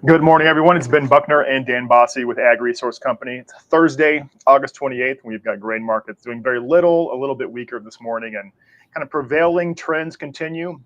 Good morning, everyone. It's Ben Buckner and Dan Bossy with Ag Resource Company. It's Thursday, August 28th, and we've got grain markets doing very little, a little bit weaker this morning, and kind of prevailing trends continue.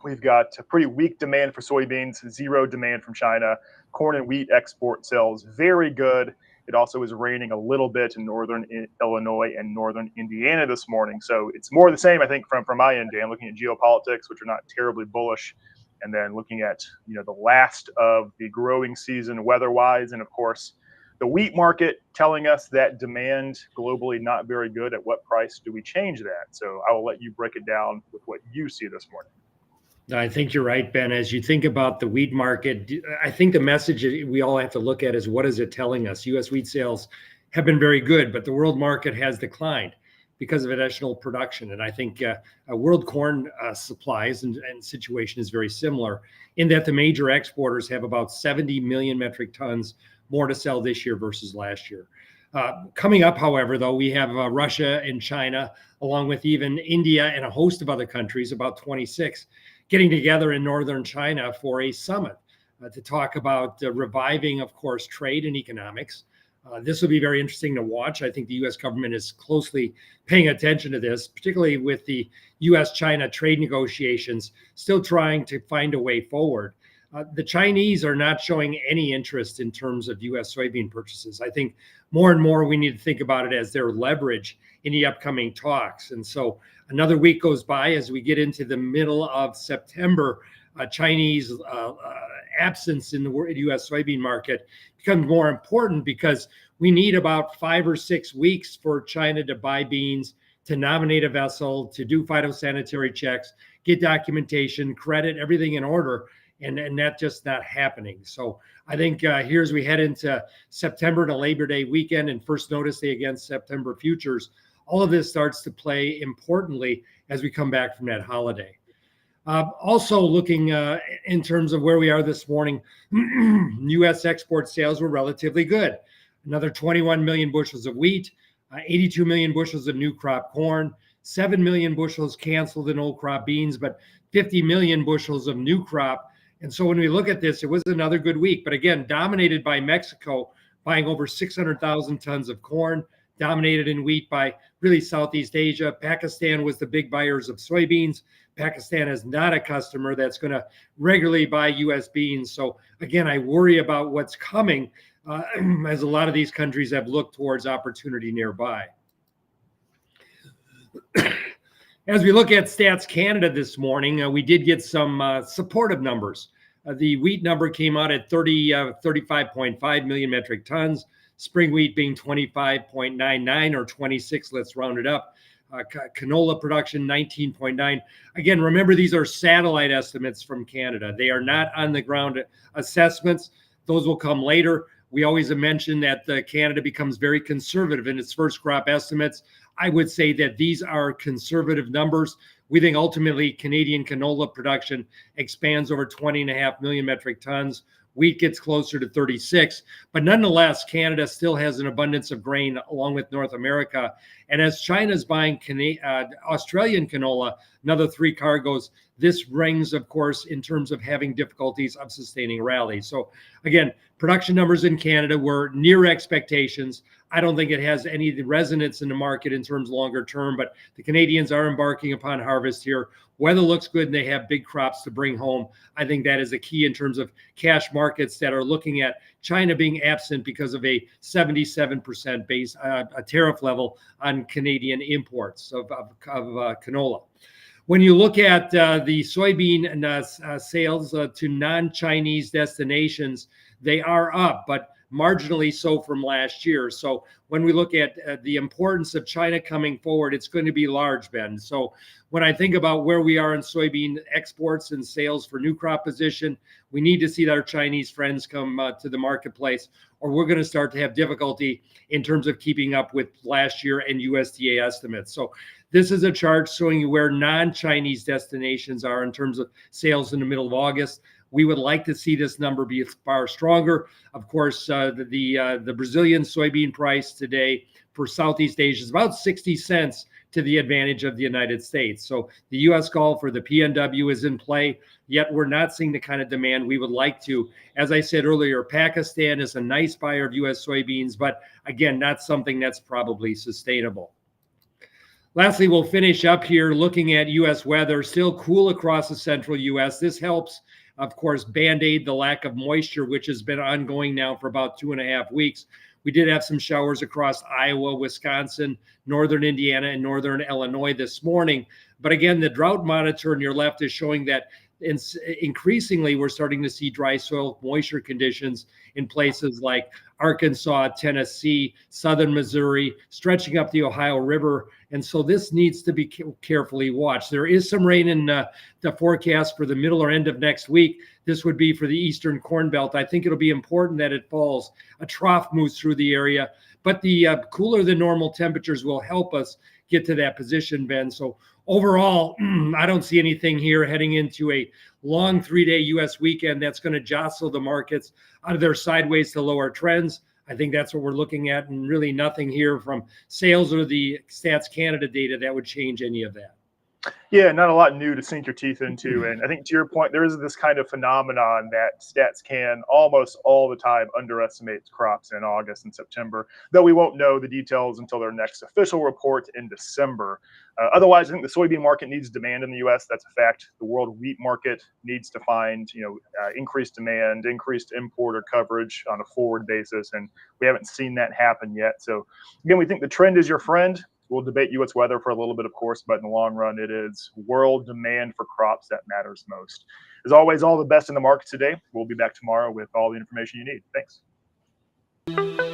We've got a pretty weak demand for soybeans, zero demand from China. Corn and wheat export sales very good. It also is raining a little bit in northern Illinois and northern Indiana this morning. So it's more of the same, I think, from my end, Dan, looking at geopolitics, which are not terribly bullish. And then looking at the last of the growing season weather-wise, and of course the wheat market telling us that demand globally not very good. At what price do we change that? So I will let you break it down with what you see this morning. I think you're right, Ben. As you think about the wheat market, I think the message we all have to look at is what is it telling us? U.S. wheat sales have been very good, but the world market has declined because of additional production. And I think world corn supplies and situation is very similar in that the major exporters have about 70 million metric tons more to sell this year versus last year. Coming up, however, though, we have Russia and China, along with even India and a host of other countries, about 26, getting together in northern China for a summit to talk about reviving, of course, trade and economics. This will be very interesting to watch. I think the U.S. government is closely paying attention to this, particularly with the U.S.-China trade negotiations still trying to find a way forward. The Chinese are not showing any interest in terms of U.S. soybean purchases. I think more and more we need to think about it as their leverage in the upcoming talks. And so another week goes by as we get into the middle of September. Chinese absence in the U.S. soybean market becomes more important because we need about 5 or 6 weeks for China to buy beans, to nominate a vessel, to do phytosanitary checks, get documentation, credit, everything in order, and that's just not happening. So I think here as we head into September to Labor Day weekend and first notice day against September futures, all of this starts to play importantly as we come back from that holiday. Also looking in terms of where we are this morning, U.S. export sales were relatively good. Another 21 million bushels of wheat, 82 million bushels of new crop corn, 7 million bushels canceled in old crop beans, but 50 million bushels of new crop. And so when we look at this, it was another good week. But again, dominated by Mexico, buying over 600,000 tons of corn, dominated in wheat by really Southeast Asia. Pakistan was the big buyers of soybeans. Pakistan is not a customer that's going to regularly buy U.S. beans. So again, I worry about what's coming as a lot of these countries have looked towards opportunity nearby. As we look at Stats Canada this morning, we did get some supportive numbers. The wheat number came out at 35.5 million metric tons. Spring wheat being 25.99 or 26, let's round it up. Canola production 19.9. Again, remember these are satellite estimates from Canada. They are not on the ground assessments. Those will come later. We always mention that Canada becomes very conservative in its first crop estimates. I would say that these are conservative numbers. We think ultimately Canadian canola production expands over 20.5 million metric tons. Wheat gets closer to 36, but nonetheless, Canada still has an abundance of grain along with North America. And as China's buying Australian canola, another 3 cargoes, this rings, of course, in terms of having difficulties of sustaining rallies. So again, production numbers in Canada were near expectations. I don't think it has any resonance in the market in terms of longer term, but the Canadians are embarking upon harvest here. Weather looks good and they have big crops to bring home. I think that is a key in terms of cash markets that are looking at China being absent because of a 77% base a tariff level on Canadian imports of canola. When you look at the soybean sales to non-Chinese destinations, they are up, but marginally so from last year. So when we look at the importance of China coming forward, it's going to be large, Ben. So when I think about where we are in soybean exports and sales for new crop position, we need to see our Chinese friends come to the marketplace, or we're going to start to have difficulty in terms of keeping up with last year and USDA estimates. So this is a chart showing you where non-Chinese destinations are in terms of sales in the middle of August. We would like to see this number be far stronger. Of course, the Brazilian soybean price today for Southeast Asia is about 60 cents to the advantage of the United States. So the U.S. Gulf or the PNW is in play, yet we're not seeing the kind of demand we would like to. As I said earlier, Pakistan is a nice buyer of U.S. soybeans, but again, not something that's probably sustainable. Lastly, we'll finish up here looking at U.S. weather. Still cool across the central U.S. This helps, of course, band-aid the lack of moisture, which has been ongoing now for about 2.5 weeks. We did have some showers across Iowa, Wisconsin, northern Indiana, and northern Illinois this morning. But again, the drought monitor on your left is showing that increasingly we're starting to see dry soil moisture conditions in places like Arkansas, Tennessee, southern Missouri, stretching up the Ohio River. And so this needs to be carefully watched. There is some rain in the forecast for the middle or end of next week. This would be for the eastern Corn Belt. I think it'll be important that it falls. A trough moves through the area, but the cooler than normal temperatures will help us get to that position, Ben. So overall, I don't see anything here heading into a long 3-day U.S. weekend that's going to jostle the markets out of their sideways to lower trends. I think that's what we're looking at, and really nothing here from sales or the Stats Canada data that would change any of that. Yeah, not a lot new to sink your teeth into. And I think to your point, there is this kind of phenomenon that stats can almost all the time underestimate crops in August and September, though we won't know the details until their next official report in December. Otherwise, I think the soybean market needs demand in the U.S. That's a fact. The world wheat market needs to find, increased demand, increased importer coverage on a forward basis, and we haven't seen that happen yet. So again, we think the trend is your friend. We'll debate U.S. weather for a little bit, of course, but in the long run, it is world demand for crops that matters most. As always, all the best in the market today. We'll be back tomorrow with all the information you need. Thanks.